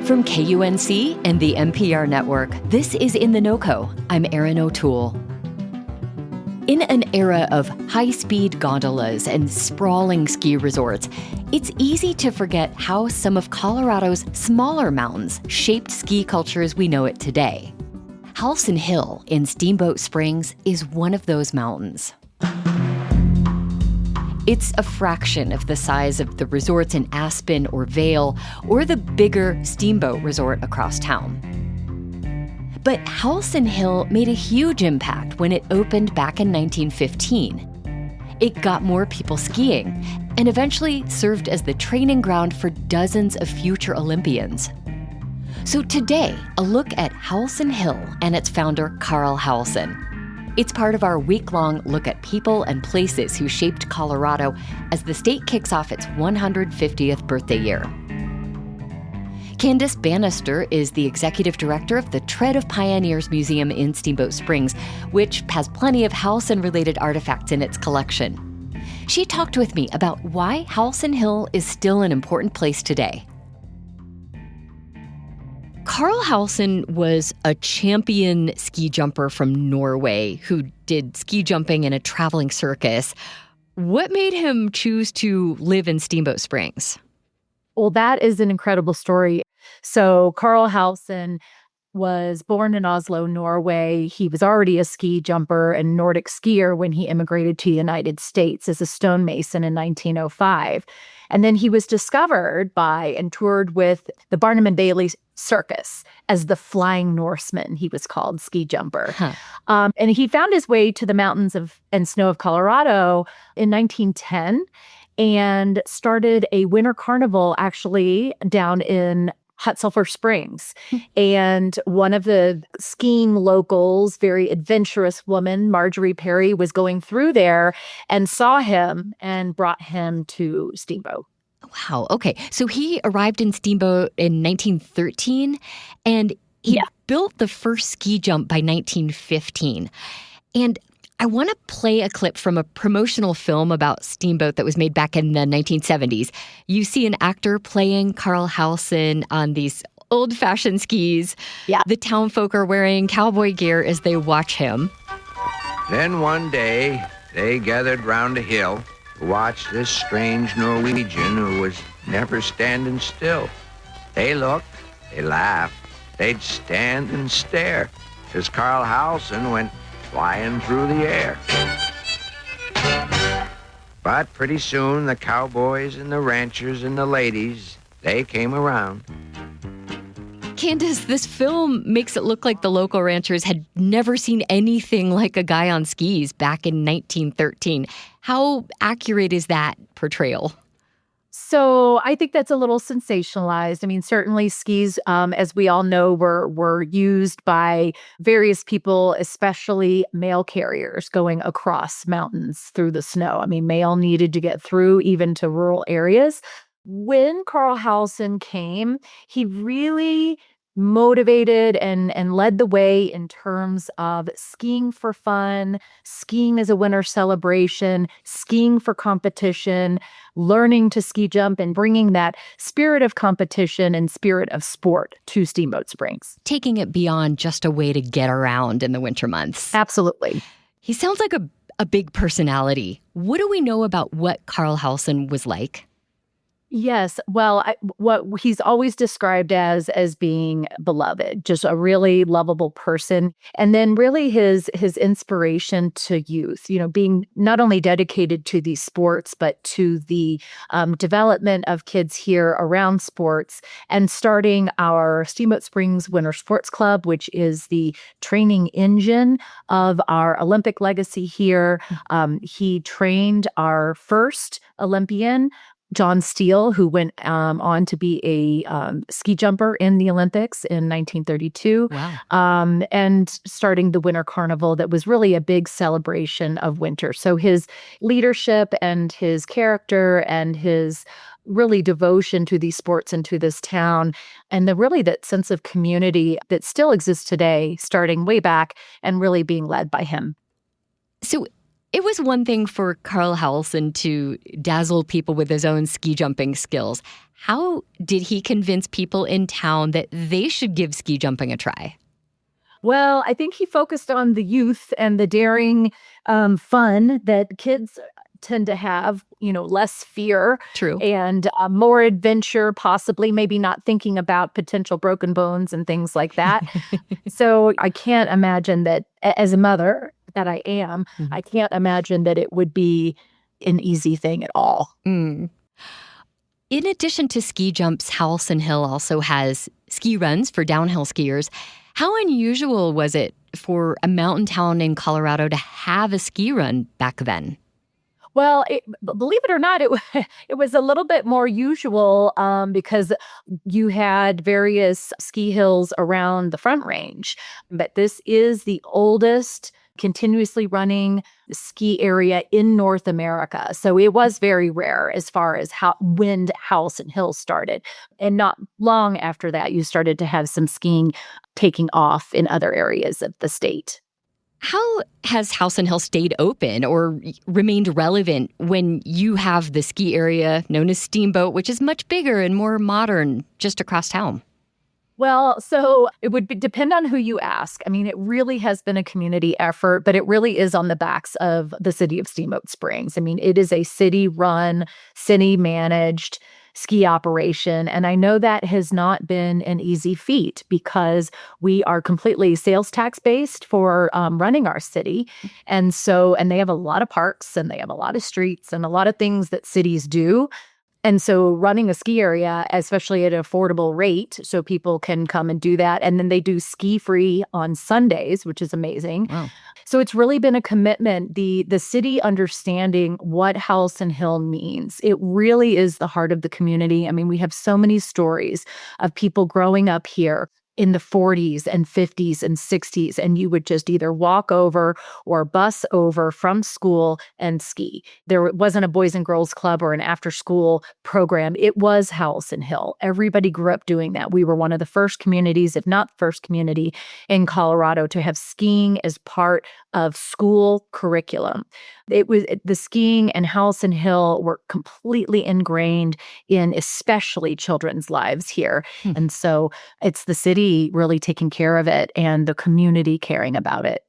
From KUNC and the NPR network, this is In The NoCo. I'm Erin O'Toole. In an era of high-speed gondolas and sprawling ski resorts, it's easy to forget how some of Colorado's smaller mountains shaped ski culture as we know it today. Howelsen Hill in Steamboat Springs is one of those mountains. It's a fraction of the size of the resorts in Aspen or Vail or the bigger Steamboat resort across town. But Howelsen Hill made a huge impact when it opened back in 1915. It got more people skiing and eventually served as the training ground for dozens of future Olympians. So today, a look at Howelsen Hill and its founder, Carl Howelsen. It's part of our week-long look at people and places who shaped Colorado as the state kicks off its 150th birthday year. Candace Bannister is the executive director of the Tread of Pioneers Museum in Steamboat Springs, which has plenty of Howelsen-related artifacts in its collection. She talked with me about why Howelsen Hill is still an important place today. Carl Howelsen was a champion ski jumper from Norway who did ski jumping in a traveling circus. What made him choose to live in Steamboat Springs? Well, that is an incredible story. So Carl Howelsen was born in Oslo, Norway. He was already a ski jumper and Nordic skier when he immigrated to the United States as a stonemason in 1905. And then he was discovered by and toured with the Barnum and Bailey Circus as the Flying Norseman, he was called, ski jumper. And he found his way to the mountains and snow of Colorado in 1910 and started a winter carnival actually down in Hot Sulphur Springs. And one of the skiing locals, very adventurous woman, Marjorie Perry, was going through there and saw him and brought him to Steamboat. Wow. Okay. So he arrived in Steamboat in 1913 and he built the first ski jump by 1915. And I want to play a clip from a promotional film about Steamboat that was made back in the 1970s. You see an actor playing Carl Howelsen on these old-fashioned skis. Yeah. The townfolk are wearing cowboy gear as they watch him. Then one day, they gathered round a hill to watch this strange Norwegian who was never standing still. They looked, they laughed, they'd stand and stare as Carl Howelsen went flying through the air. But pretty soon, the cowboys and the ranchers and the ladies, they came around. Candace, this film makes it look like the local ranchers had never seen anything like a guy on skis back in 1913. How accurate is that portrayal? So I think that's a little sensationalized. I mean, certainly skis, as we all know, were used by various people, especially mail carriers going across mountains through the snow. I mean, mail needed to get through even to rural areas. When Carl Howelsen came, he really motivated and led the way in terms of skiing for fun, skiing as a winter celebration, skiing for competition, learning to ski jump and bringing that spirit of competition and spirit of sport to Steamboat Springs. Taking it beyond just a way to get around in the winter months. Absolutely. He sounds like a big personality. What do we know about what Carl Howelsen was like? Yes. Well, what he's always described as being beloved, just a really lovable person. And then really his inspiration to youth, being not only dedicated to these sports, but to the development of kids here around sports and starting our Steamboat Springs Winter Sports Club, which is the training engine of our Olympic legacy here. He trained our first Olympian, John Steele, who went on to be a ski jumper in the Olympics in 1932. Wow. And starting the Winter Carnival that was really a big celebration of winter. So his leadership and his character and his really devotion to these sports and to this town and that sense of community that still exists today, starting way back and really being led by him. So It was one thing for Carl Howelsen to dazzle people with his own ski jumping skills. How did he convince people in town that they should give ski jumping a try? Well, I think he focused on the youth and the daring fun that kids tend to have, less fear. True. And more adventure, possibly, maybe not thinking about potential broken bones and things like that. So I can't imagine that, as a mother that I am, I can't imagine that it would be an easy thing at all. Mm. In addition to ski jumps, Howelsen Hill also has ski runs for downhill skiers. How unusual was it for a mountain town in Colorado to have a ski run back then? Well, believe it or not, it was a little bit more usual because you had various ski hills around the Front Range. But this is the oldest continuously running ski area in North America. So it was very rare as far as when Howelsen Hill started. And not long after that, you started to have some skiing taking off in other areas of the state. How has Howelsen Hill stayed open or remained relevant when you have the ski area known as Steamboat, which is much bigger and more modern just across town? Well, so it would depend on who you ask. I mean, it really has been a community effort, but it really is on the backs of the city of Steamboat Springs. I mean, it is a city-run, city-managed ski operation. And I know that has not been an easy feat because we are completely sales tax based for running our city. And they have a lot of parks and they have a lot of streets and a lot of things that cities do. And so running a ski area, especially at an affordable rate, so people can come and do that. And then they do ski free on Sundays, which is amazing. Wow. So it's really been a commitment. The city understanding what Howelsen Hill means. It really is the heart of the community. I mean, we have so many stories of people growing up here in the 40s and 50s and 60s, and you would just either walk over or bus over from school and ski. There wasn't a Boys and Girls Club or an after-school program. It was Howelsen Hill. Everybody grew up doing that. We were one of the first communities, if not first community, in Colorado to have skiing as part of school curriculum. It was the skiing and Howelsen Hill were completely ingrained in especially children's lives here. And so it's the city really taking care of it and the community caring about it.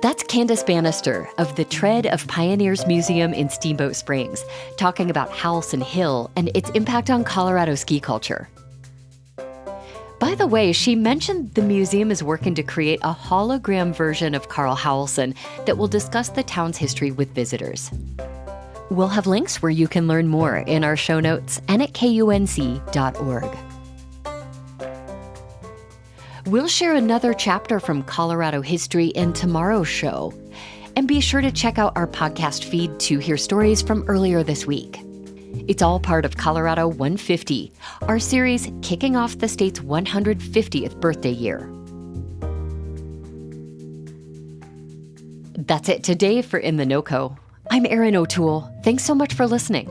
That's Candace Bannister of the Tread of Pioneers Museum in Steamboat Springs, talking about Howelsen Hill and its impact on Colorado ski culture. By the way, she mentioned the museum is working to create a hologram version of Carl Howelsen that will discuss the town's history with visitors. We'll have links where you can learn more in our show notes and at KUNC.org. We'll share another chapter from Colorado history in tomorrow's show. And be sure to check out our podcast feed to hear stories from earlier this week. It's all part of Colorado 150, our series kicking off the state's 150th birthday year. That's it today for In The NoCo. I'm Erin O'Toole. Thanks so much for listening.